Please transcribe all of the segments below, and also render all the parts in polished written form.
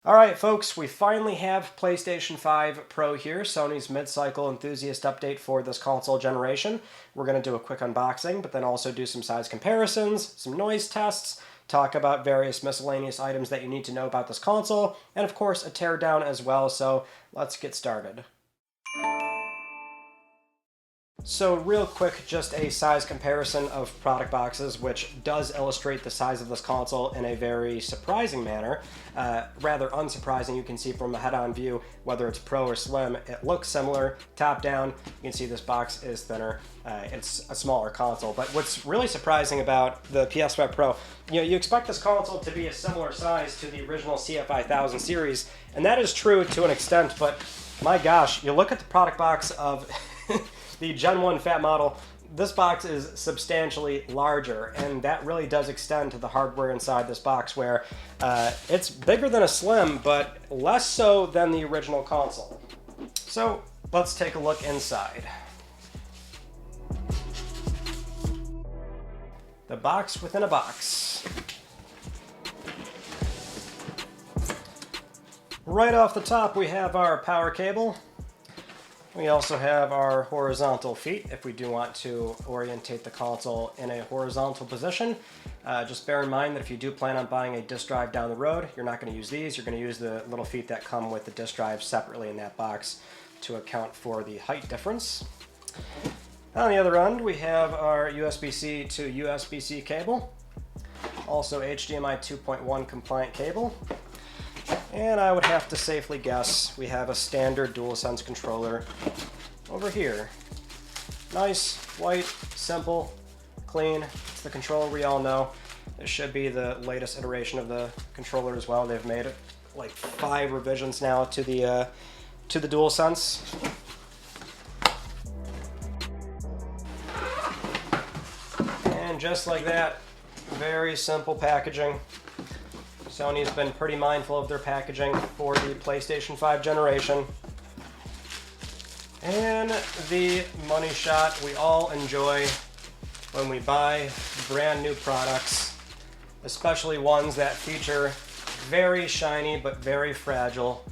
Alright folks, we finally have PlayStation 5 Pro here, Sony's mid-cycle enthusiast update for this console generation. We're going to do a quick unboxing, but then also do some size comparisons, some noise tests, talk about various miscellaneous items that you need to know about this console, and of course a teardown as well, so let's get started. So real quick, just a size comparison of product boxes, which does illustrate the size of this console in a very surprising manner. Rather unsurprising, you can see from a head-on view, whether it's Pro or Slim, it looks similar. Top down, you can see this box is thinner. It's a smaller console. But what's really surprising about the PS5 Pro, you expect this console to be a similar size to the original CF5000 series, and that is true to an extent, but my gosh, you look at the product box of the Gen 1 Fat model, this box is substantially larger, and that really does extend to the hardware inside this box, where it's bigger than a Slim, but less so than the original console. So let's take a look inside. The box within a box. Right off the top, we have our power cable. We also have our horizontal feet if we do want to orientate the console in a horizontal position. Just bear in mind that if you do plan on buying a disk drive down the road, you're not going to use these. You're going to use the little feet that come with the disk drive separately in that box to account for the height difference. On the other end, we have our USB-C to USB-C cable. Also HDMI 2.1 compliant cable. And I would have to safely guess we have a standard DualSense controller over here. Nice, white, simple, clean. It's the controller we all know. This should be the latest iteration of the controller as well. They've made like 5 revisions now to the DualSense. And just like that, very simple packaging. Sony's been pretty mindful of their packaging for the PlayStation 5 generation. And the money shot we all enjoy when we buy brand new products, especially ones that feature very shiny but very fragile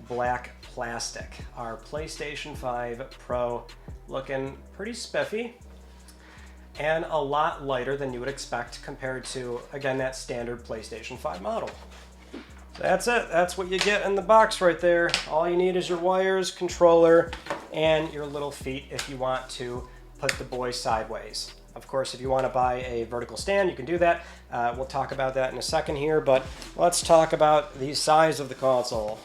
black plastic. Our PlayStation 5 Pro looking pretty spiffy, and a lot lighter than you would expect compared to, again, that standard PlayStation 5 model. So that's it. That's what you get in the box right there. All you need is your wires, controller, and your little feet if you want to put the boy sideways. Of course, if you want to buy a vertical stand, you can do that. We'll talk about that in a second here, but let's talk about the size of the console.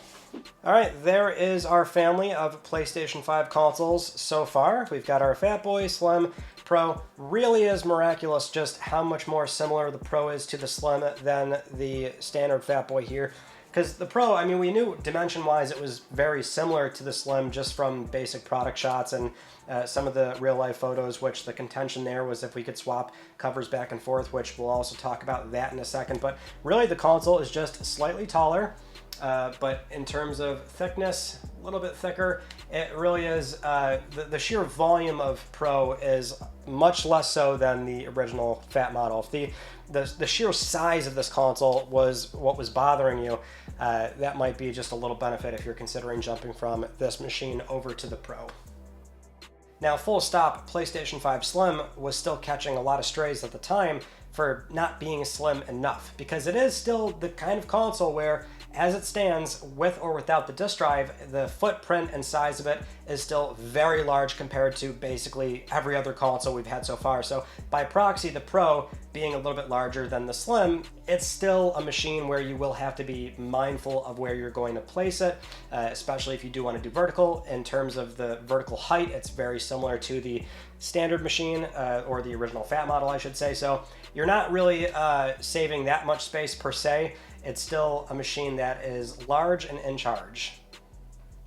Alright, there is our family of PlayStation 5 consoles so far. We've got our Fat Boy, Slim, Pro. Really is miraculous just how much more similar the Pro is to the Slim than the standard Fat Boy here. Because the Pro, I mean, we knew dimension-wise it was very similar to the Slim just from basic product shots and some of the real-life photos, which the contention there was if we could swap covers back and forth, which we'll also talk about that in a second. But really the console is just slightly taller. But in terms of thickness, a little bit thicker. It really is, the sheer volume of Pro is much less so than the original Fat model. If the sheer size of this console was what was bothering you, that might be just a little benefit if you're considering jumping from this machine over to the Pro. Now, full stop, PlayStation 5 Slim was still catching a lot of strays at the time for not being slim enough, because it is still the kind of console where, as it stands, with or without the disk drive, the footprint and size of it is still very large compared to basically every other console we've had so far. So by proxy, the Pro being a little bit larger than the Slim, it's still a machine where you will have to be mindful of where you're going to place it, especially if you do want to do vertical. In terms of the vertical height, it's very similar to the standard machine, or the original Fat model, I should say. So you're not really saving that much space per se. It's still a machine that is large and in charge.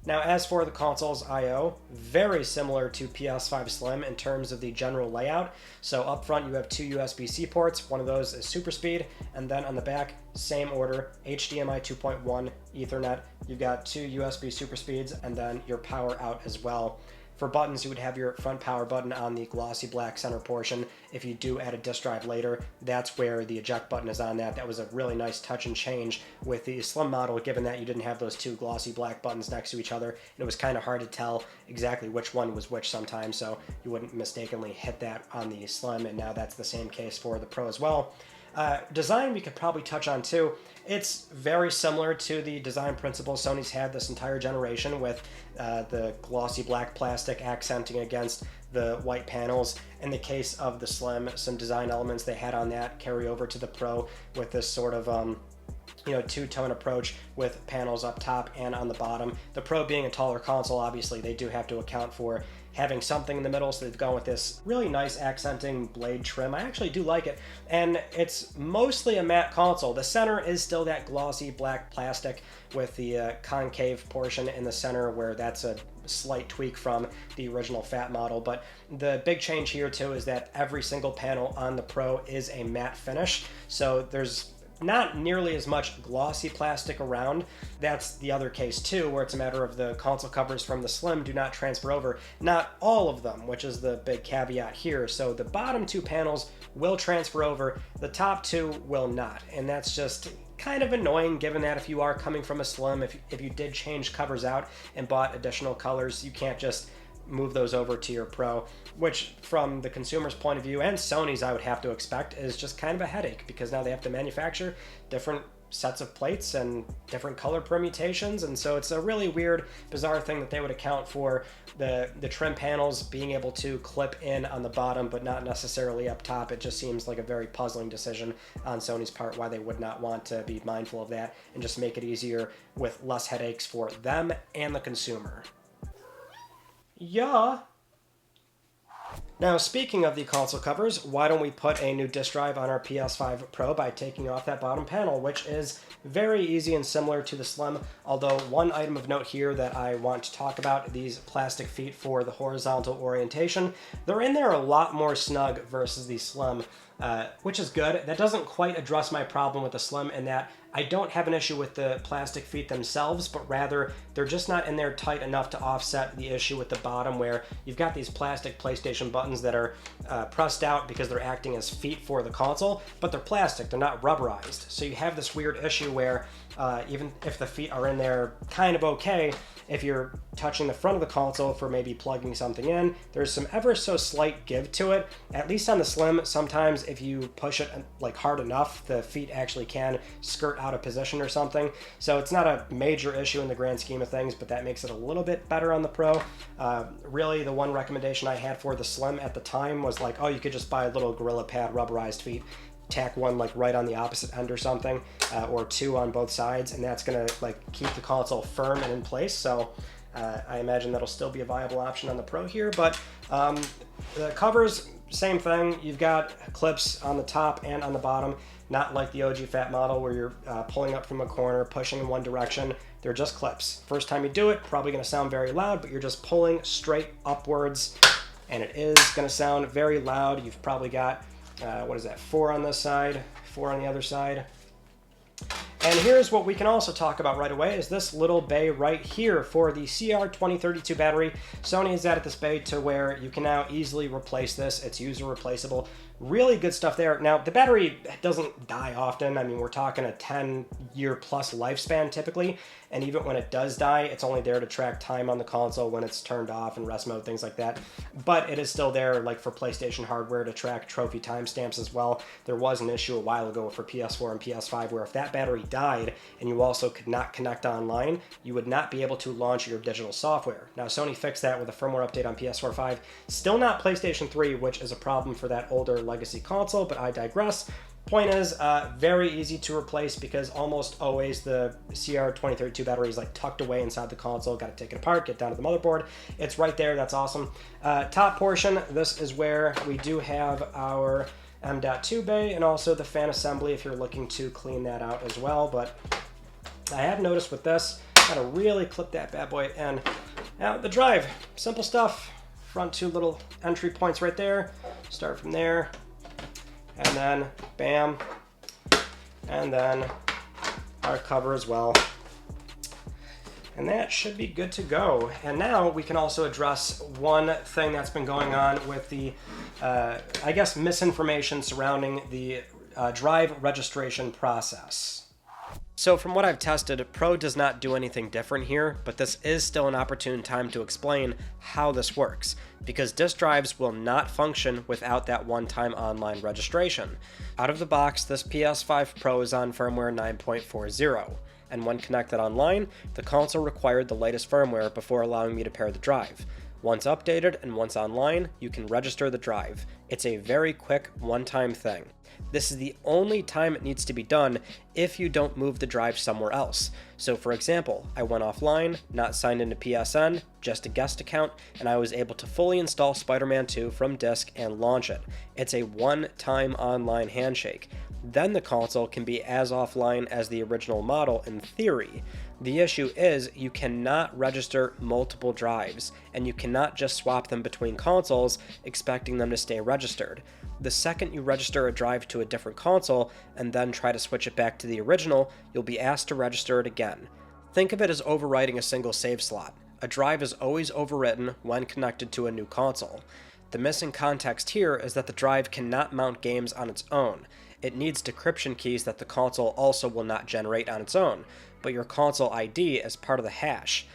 Now, as for the console's I/O, very similar to PS5 Slim in terms of the general layout. So up front you have 2 USB-C ports, one of those is super speed, and then on the back, same order, HDMI 2.1 Ethernet. You've got 2 USB super speeds and then your power out as well. For buttons, you would have your front power button on the glossy black center portion. If you do add a disk drive later, that's where the eject button is on that. That was a really nice touch and change with the slim model, given that you didn't have those two glossy black buttons next to each other. And it was kind of hard to tell exactly which one was which sometimes, so you wouldn't mistakenly hit that on the slim, and now that's the same case for the Pro as well. Design we could probably touch on too. It's very similar to the design principles Sony's had this entire generation, with the glossy black plastic accenting against the white panels. In the case of the Slim, some design elements they had on that carry over to the Pro with this sort of two-tone approach with panels up top and on the bottom. The Pro being a taller console, obviously they do have to account for having something in the middle, so they've gone with this really nice accenting blade trim. I actually do like it, and it's mostly a matte console. The center is still that glossy black plastic with the concave portion in the center, where that's a slight tweak from the original fat model. But the big change here too is that every single panel on the Pro is a matte finish, so there's not nearly as much glossy plastic around. That's the other case too, where it's a matter of the console covers from the Slim do not transfer over. Not all of them, which is the big caveat here. So the bottom two panels will transfer over, the top two will not. And that's just kind of annoying, given that if you are coming from a Slim, if you did change covers out and bought additional colors, you can't just move those over to your Pro, which from the consumer's point of view, and Sony's I would have to expect, is just kind of a headache, because now they have to manufacture different sets of plates and different color permutations, and so it's a really weird, bizarre thing that they would account for the trim panels being able to clip in on the bottom but not necessarily up top. It just seems like a very puzzling decision on Sony's part, why they would not want to be mindful of that and just make it easier with less headaches for them and the consumer. Yeah. Now, speaking of the console covers, why don't we put a new disk drive on our PS5 Pro by taking off that bottom panel, which is very easy and similar to the Slim, although one item of note here that I want to talk about, these plastic feet for the horizontal orientation. They're in there a lot more snug versus the Slim, which is good. That doesn't quite address my problem with the Slim in that I don't have an issue with the plastic feet themselves, but rather they're just not in there tight enough to offset the issue with the bottom, where you've got these plastic PlayStation buttons that are pressed out because they're acting as feet for the console, but they're plastic, they're not rubberized. So you have this weird issue where even if the feet are in there kind of okay, if you're touching the front of the console for maybe plugging something in, there's some ever so slight give to it. At least on the Slim, sometimes if you push it like hard enough, the feet actually can skirt out of position or something. So it's not a major issue in the grand scheme of things, but that makes it a little bit better on the Pro. Really, the one recommendation I had for the Slim at the time was like, oh, you could just buy a little Gorilla Pad rubberized feet, tack one like right on the opposite end or something, or two on both sides, and that's gonna like keep the console firm and in place. So I imagine that'll still be a viable option on the Pro here. But the covers, same thing. You've got clips on the top and on the bottom, not like the OG fat model where you're pulling up from a corner, pushing in one direction. They're just clips. First time you do it, probably gonna sound very loud, but you're just pulling straight upwards, and it is gonna sound very loud. You've probably got what is that, 4 on this side, 4 on the other side. And here's what we can also talk about right away, is this little bay right here for the CR2032 battery. Sony has added this bay to where you can now easily replace this. It's user replaceable. Really good stuff there. Now, the battery doesn't die often. I mean, we're talking a 10-year plus lifespan typically, and even when it does die, it's only there to track time on the console when it's turned off and rest mode, things like that. But it is still there, like for PlayStation hardware, to track trophy timestamps as well. There was an issue a while ago for PS4 and PS5 where if that battery died and you also could not connect online, you would not be able to launch your digital software. Now, Sony fixed that with a firmware update on PS4 5. Still not PlayStation 3, which is a problem for that older legacy console, but I digress. Point is, very easy to replace because almost always the CR2032 battery is like tucked away inside the console. Got to take it apart, get down to the motherboard. It's right there. That's awesome. Top portion, this is where we do have our M.2 bay and also the fan assembly if you're looking to clean that out as well. But I have noticed with this, gotta really clip that bad boy in. Now the drive, simple stuff. Front two little entry points right there. Start from there. And then, bam, and then our cover as well. And that should be good to go. And now we can also address one thing that's been going on with the, I guess, misinformation surrounding the drive registration process. So from what I've tested, Pro does not do anything different here, but this is still an opportune time to explain how this works, because disk drives will not function without that one-time online registration. Out of the box, this PS5 Pro is on firmware 9.40, and when connected online, the console required the latest firmware before allowing me to pair the drive. Once updated and once online, you can register the drive. It's a very quick, one-time thing. This is the only time it needs to be done if you don't move the drive somewhere else. So for example, I went offline, not signed into PSN, just a guest account, and I was able to fully install Spider-Man 2 from disk and launch it. It's a one-time online handshake. Then the console can be as offline as the original model in theory. The issue is you cannot register multiple drives, and you cannot just swap them between consoles expecting them to stay registered. The second you register a drive to a different console and then try to switch it back to the original, you'll be asked to register it again. Think of it as overwriting a single save slot. A drive is always overwritten when connected to a new console. The missing context here is that the drive cannot mount games on its own. It needs decryption keys that the console also will not generate on its own, but your console ID is part of the hash.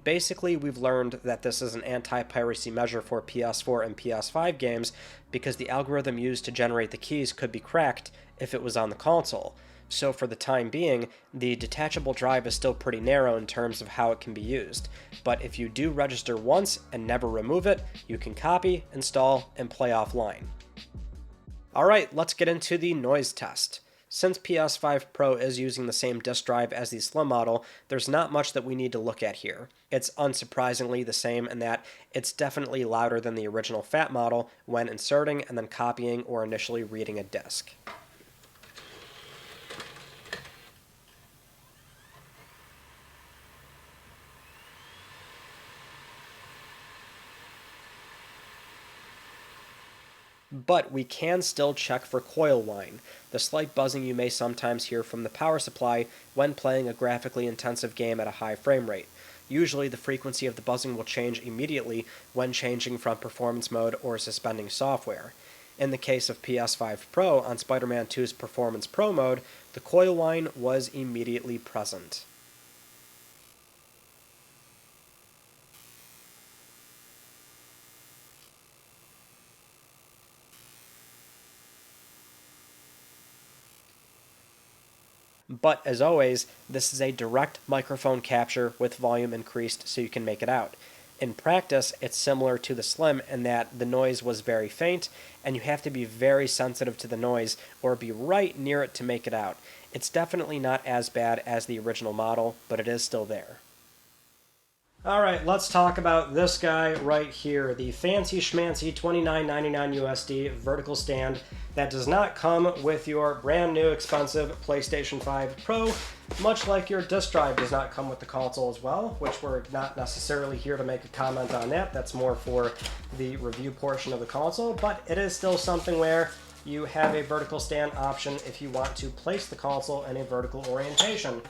Basically, we've learned that this is an anti-piracy measure for PS4 and PS5 games because the algorithm used to generate the keys could be cracked if it was on the console. So for the time being, the detachable drive is still pretty narrow in terms of how it can be used. But if you do register once and never remove it, you can copy, install, and play offline. Alright, let's get into the noise test. Since PS5 Pro is using the same disk drive as the Slim model, there's not much that we need to look at here. It's unsurprisingly the same in that it's definitely louder than the original Fat model when inserting and then copying or initially reading a disk. But we can still check for coil whine, the slight buzzing you may sometimes hear from the power supply when playing a graphically intensive game at a high frame rate. Usually the frequency of the buzzing will change immediately when changing from performance mode or suspending software. In the case of PS5 Pro on Spider-Man 2's Performance Pro mode, the coil whine was immediately present. But as always, this is a direct microphone capture with volume increased so you can make it out. In practice, it's similar to the Slim in that the noise was very faint, and you have to be very sensitive to the noise or be right near it to make it out. It's definitely not as bad as the original model, but it is still there. Alright, let's talk about this guy right here, the fancy schmancy $29.99 USD vertical stand that does not come with your brand new expensive PlayStation 5 Pro, much like your disk drive does not come with the console as well, which we're not necessarily here to make a comment on that. That's more for the review portion of the console, but it is still something where you have a vertical stand option if you want to place the console in a vertical orientation.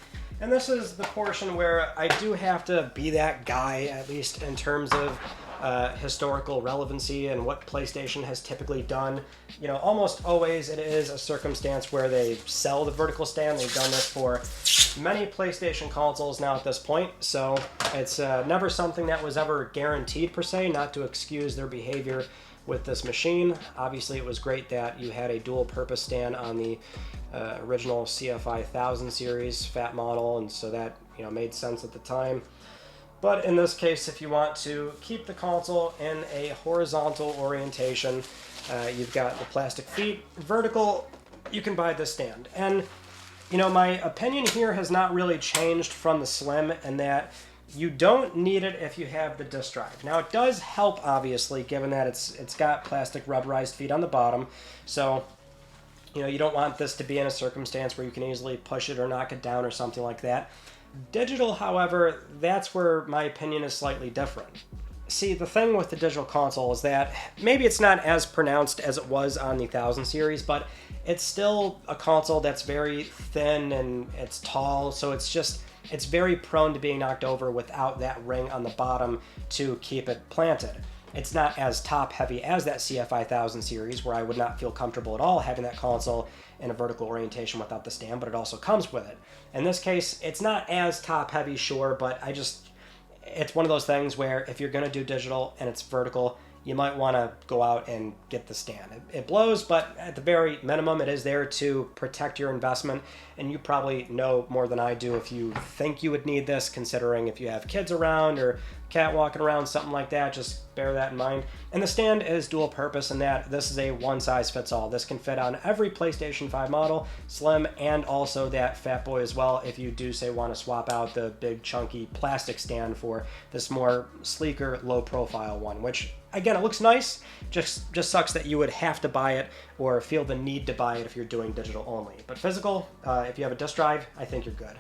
And this is the portion where I do have to be that guy, at least in terms of historical relevancy and what PlayStation has typically done. You know, almost always it is a circumstance where they sell the vertical stand. They've done this for many PlayStation consoles now at this point, so it's never something that was ever guaranteed per se, not to excuse their behavior with this machine. Obviously, it was great that you had a dual purpose stand on the original CFI 1000 series Fat model, and so that, you know, made sense at the time. But in this case, if you want to keep the console in a horizontal orientation, you've got the plastic feet. Vertical, you can buy this stand. And, you know, my opinion here has not really changed from the Slim in that you don't need it if you have the disk drive. Now, it does help, obviously, given that it's got plastic rubberized feet on the bottom. So, you know, you don't want this to be in a circumstance where you can easily push it or knock it down or something like that. Digital, however, that's where my opinion is slightly different. See, the thing with the digital console is that maybe it's not as pronounced as it was on the 1000 series, but it's still a console that's very thin and it's tall, so it's just, it's very prone to being knocked over without that ring on the bottom to keep it planted. It's not as top heavy as that CF5000 series, where I would not feel comfortable at all having that console in a vertical orientation without the stand, but it also comes with it. In this case, it's not as top heavy, sure, but it's one of those things where if you're gonna do digital and it's vertical, you might want to go out and get the stand. It blows, but at the very minimum, it is there to protect your investment. And you probably know more than I do if you think you would need this, considering if you have kids around or cat walking around, something like that. Just bear that in mind. And the stand is dual purpose in that this is a one size fits all. This can fit on every PlayStation 5 model, slim, and also that fat boy as well, if you do say want to swap out the big chunky plastic stand for this more sleeker, low profile one, which again, it looks nice, just sucks that you would have to buy it or feel the need to buy it if you're doing digital only. But physical, if you have a disk drive, I think you're good.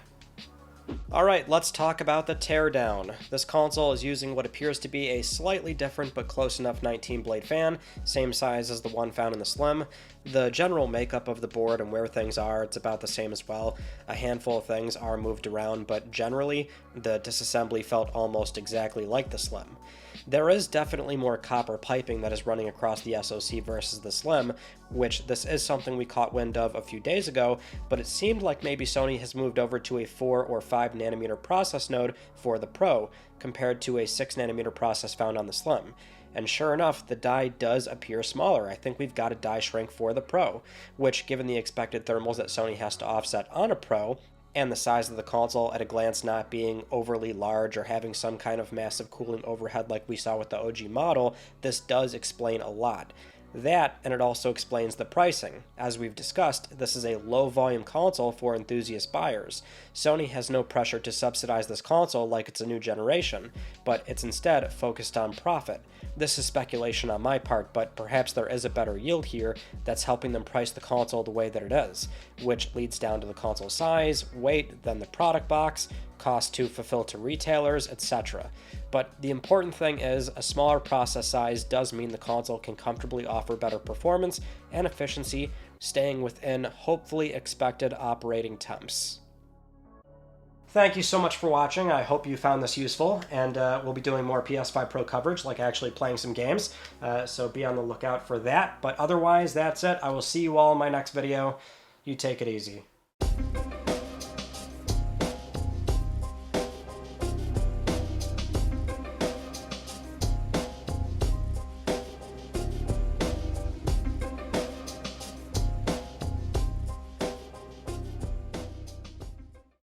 Alright, let's talk about the Teardown. This console is using what appears to be a slightly different but close enough 19-blade fan, same size as the one found in the Slim. The general makeup of the board and where things are, it's about the same as well. A handful of things are moved around, but generally, the disassembly felt almost exactly like the Slim. There is definitely more copper piping that is running across the SoC versus the Slim, which this is something we caught wind of a few days ago, but it seemed like maybe Sony has moved over to a 4 or 5 nanometer process node for the Pro, compared to a 6 nanometer process found on the Slim. And sure enough, the die does appear smaller. I think we've got a die shrink for the Pro, which, given the expected thermals that Sony has to offset on a Pro, and the size of the console at a glance not being overly large or having some kind of massive cooling overhead like we saw with the OG model, this does explain a lot. That, and it also explains the pricing. As we've discussed, this is a low-volume console for enthusiast buyers. Sony has no pressure to subsidize this console like it's a new generation, but it's instead focused on profit. This is speculation on my part, but perhaps there is a better yield here that's helping them price the console the way that it is, which leads down to the console size, weight, then the product box, cost to fulfill to retailers, etc. But the important thing is, a smaller process size does mean the console can comfortably offer better performance and efficiency, staying within hopefully expected operating temps. Thank you so much for watching. I hope you found this useful, and we'll be doing more PS5 Pro coverage, like actually playing some games, so be on the lookout for that. But otherwise, that's it. I will see you all in my next video. You take it easy.